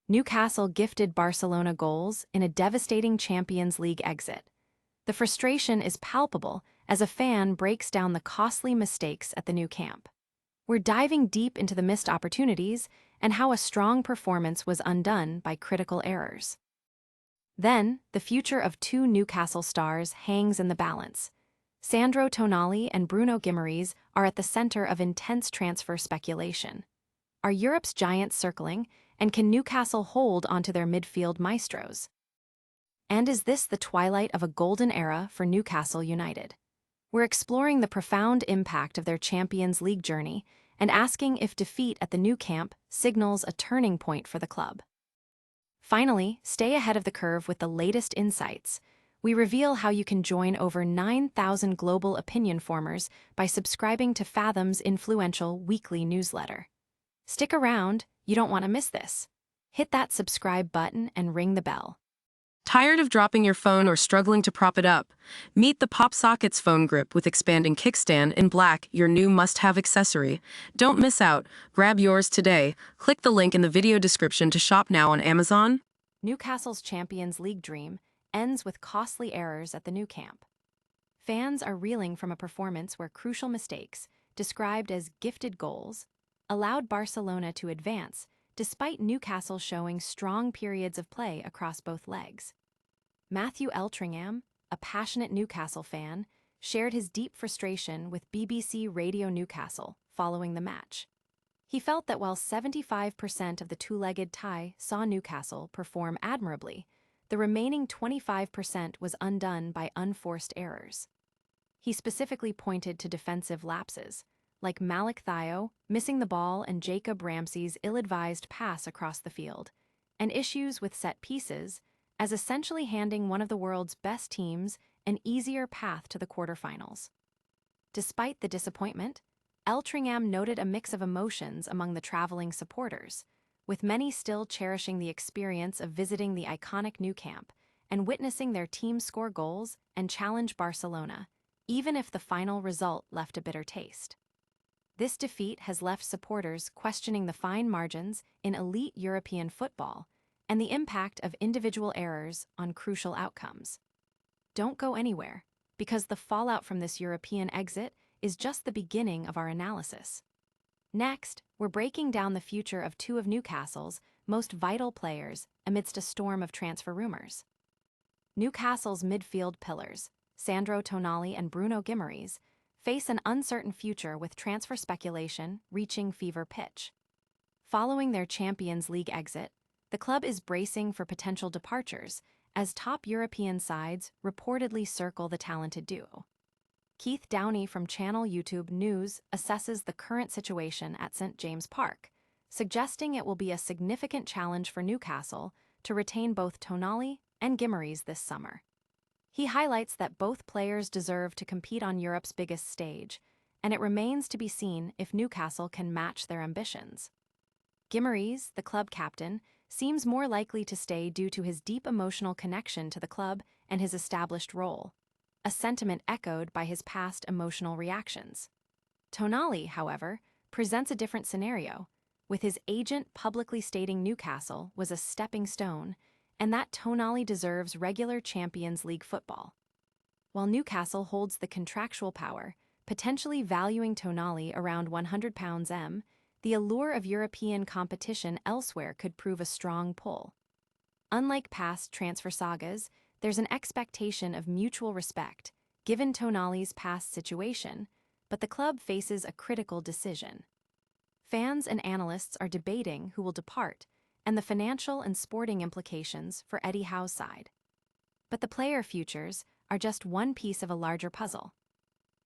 Newcastle gifted Barcelona goals in a devastating Champions League exit. The frustration is palpable as a fan breaks down the costly mistakes at the Nou Camp. We're diving deep into the missed opportunities and how a strong performance was undone by critical errors. Then, the future of two Newcastle stars hangs in the balance. Sandro Tonali and Bruno Guimaraes are at the center of intense transfer speculation. Are Europe's giants circling, and can Newcastle hold onto their midfield maestros? And is this the twilight of a golden era for Newcastle United? We're exploring the profound impact of their Champions League journey and asking if defeat at the Nou Camp signals a turning point for the club. Finally, stay ahead of the curve with the latest insights. We reveal how you can join over 9,000 global opinion formers by subscribing to Fathom's influential weekly newsletter. Stick around, you don't want to miss this. Hit that subscribe button and ring the bell. Tired of dropping your phone or struggling to prop it up? Meet the PopSockets phone grip with expanding kickstand in black, your new must-have accessory. Don't miss out. Grab yours today. Click the link in the video description to shop now on Amazon. Newcastle's Champions League dream ends with costly errors at the Nou Camp. Fans are reeling from a performance where crucial mistakes, described as gifted goals, allowed Barcelona to advance, despite Newcastle showing strong periods of play across both legs. Matthew Eltringham, a passionate Newcastle fan, shared his deep frustration with BBC Radio Newcastle following the match. He felt that while 75% of the two-legged tie saw Newcastle perform admirably, the remaining 25% was undone by unforced errors. He specifically pointed to defensive lapses, like Malik Thiaw missing the ball and Jacob Ramsey's ill-advised pass across the field, and issues with set pieces, as essentially handing one of the world's best teams an easier path to the quarterfinals. Despite the disappointment, Eltringham noted a mix of emotions among the traveling supporters, with many still cherishing the experience of visiting the iconic Nou Camp and witnessing their team score goals and challenge Barcelona, even if the final result left a bitter taste. This defeat has left supporters questioning the fine margins in elite European football and the impact of individual errors on crucial outcomes. Don't go anywhere, because the fallout from this European exit is just the beginning of our analysis. Next, we're breaking down the future of two of Newcastle's most vital players amidst a storm of transfer rumors. Newcastle's midfield pillars, Sandro Tonali and Bruno Guimaraes, face an uncertain future with transfer speculation reaching fever pitch. Following their Champions League exit, the club is bracing for potential departures as top European sides reportedly circle the talented duo. Keith Downey from Channel YouTube News assesses the current situation at St. James Park, suggesting it will be a significant challenge for Newcastle to retain both Tonali and Guimaraes this summer. He highlights that both players deserve to compete on Europe's biggest stage, and it remains to be seen if Newcastle can match their ambitions. Guimaraes, the club captain, seems more likely to stay due to his deep emotional connection to the club and his established role, a sentiment echoed by his past emotional reactions. Tonali, however, presents a different scenario, with his agent publicly stating Newcastle was a stepping stone and that Tonali deserves regular Champions League football. While Newcastle holds the contractual power, potentially valuing Tonali around £100 the allure of European competition elsewhere could prove a strong pull. Unlike past transfer sagas, there's an expectation of mutual respect, given Tonali's past situation, but the club faces a critical decision. Fans and analysts are debating who will depart, and the financial and sporting implications for Eddie Howe's side. But the player futures are just one piece of a larger puzzle.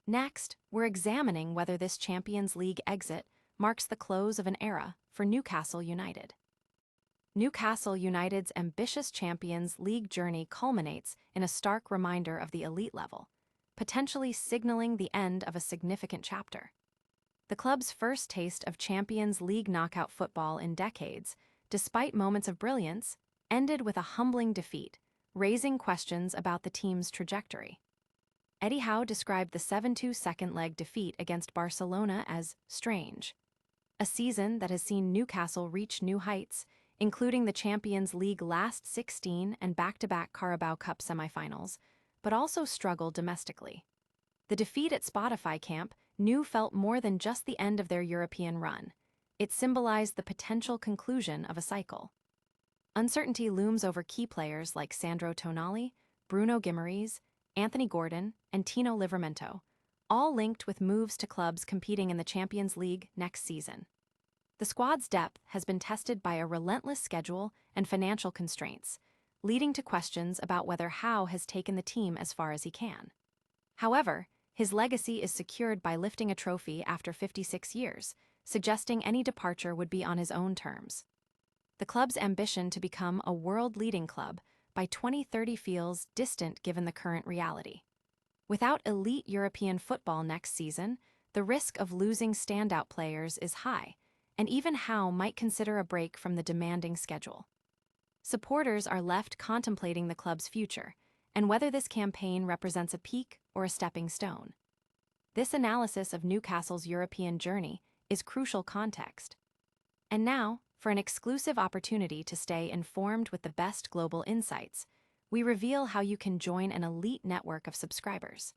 Next, we're examining whether this Champions League exit marks the close of an era for Newcastle United. Newcastle United's ambitious Champions League journey culminates in a stark reminder of the elite level, potentially signaling the end of a significant chapter. The club's first taste of Champions League knockout football in decades, despite moments of brilliance, ended with a humbling defeat, raising questions about the team's trajectory. Eddie Howe described the 7-2 second-leg defeat against Barcelona as strange. A season that has seen Newcastle reach new heights, including the Champions League last 16 and back-to-back Carabao Cup semifinals, but also struggled domestically. The defeat at Spotify Camp, Nou felt more than just the end of their European run. It symbolized the potential conclusion of a cycle. Uncertainty looms over key players like Sandro Tonali, Bruno Guimaraes, Anthony Gordon, and Tino Livramento, all linked with moves to clubs competing in the Champions League next season. The squad's depth has been tested by a relentless schedule and financial constraints, leading to questions about whether Howe has taken the team as far as he can. However, his legacy is secured by lifting a trophy after 56 years, suggesting any departure would be on his own terms. The club's ambition to become a world-leading club by 2030 feels distant given the current reality. Without elite European football next season, the risk of losing standout players is high, and even Howe might consider a break from the demanding schedule. Supporters are left contemplating the club's future, and whether this campaign represents a peak or a stepping stone. This analysis of Newcastle's European journey is crucial context. And now, for an exclusive opportunity to stay informed with the best global insights, we reveal how you can join an elite network of subscribers.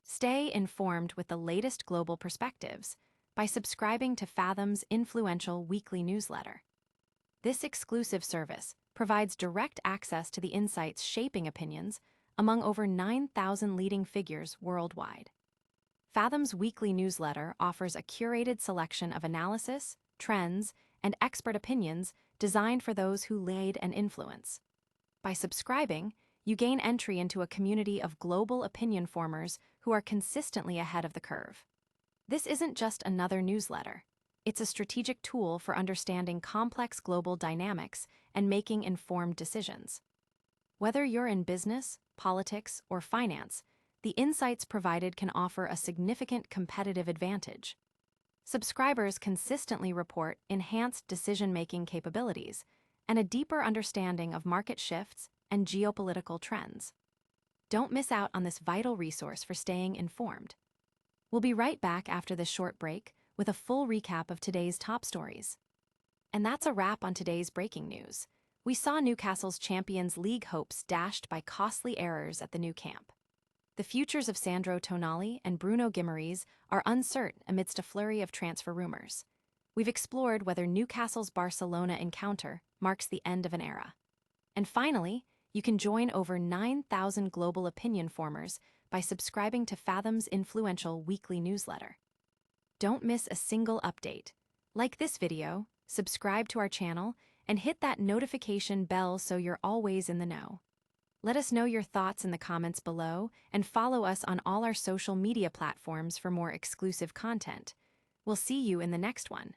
Stay informed with the latest global perspectives by subscribing to Fathom's influential weekly newsletter. This exclusive service provides direct access to the insights shaping opinions among over 9,000 leading figures worldwide. Fathom's weekly newsletter offers a curated selection of analysis, trends, and expert opinions designed for those who lead and influence. By subscribing, you gain entry into a community of global opinion formers who are consistently ahead of the curve. This isn't just another newsletter. It's a strategic tool for understanding complex global dynamics and making informed decisions. Whether you're in business, politics, or finance, the insights provided can offer a significant competitive advantage. Subscribers consistently report enhanced decision-making capabilities and a deeper understanding of market shifts and geopolitical trends. Don't miss out on this vital resource for staying informed. We'll be right back after this short break with a full recap of today's top stories. And that's a wrap on today's breaking news. We saw Newcastle's Champions League hopes dashed by costly errors at the Nou Camp. The futures of Sandro Tonali and Bruno Guimaraes are uncertain amidst a flurry of transfer rumors. We've explored whether Newcastle's Barcelona encounter marks the end of an era. And finally, you can join over 9,000 global opinion formers by subscribing to Fathom's influential weekly newsletter. Don't miss a single update. Like this video, subscribe to our channel, and hit that notification bell so you're always in the know. Let us know your thoughts in the comments below and follow us on all our social media platforms for more exclusive content. We'll see you in the next one.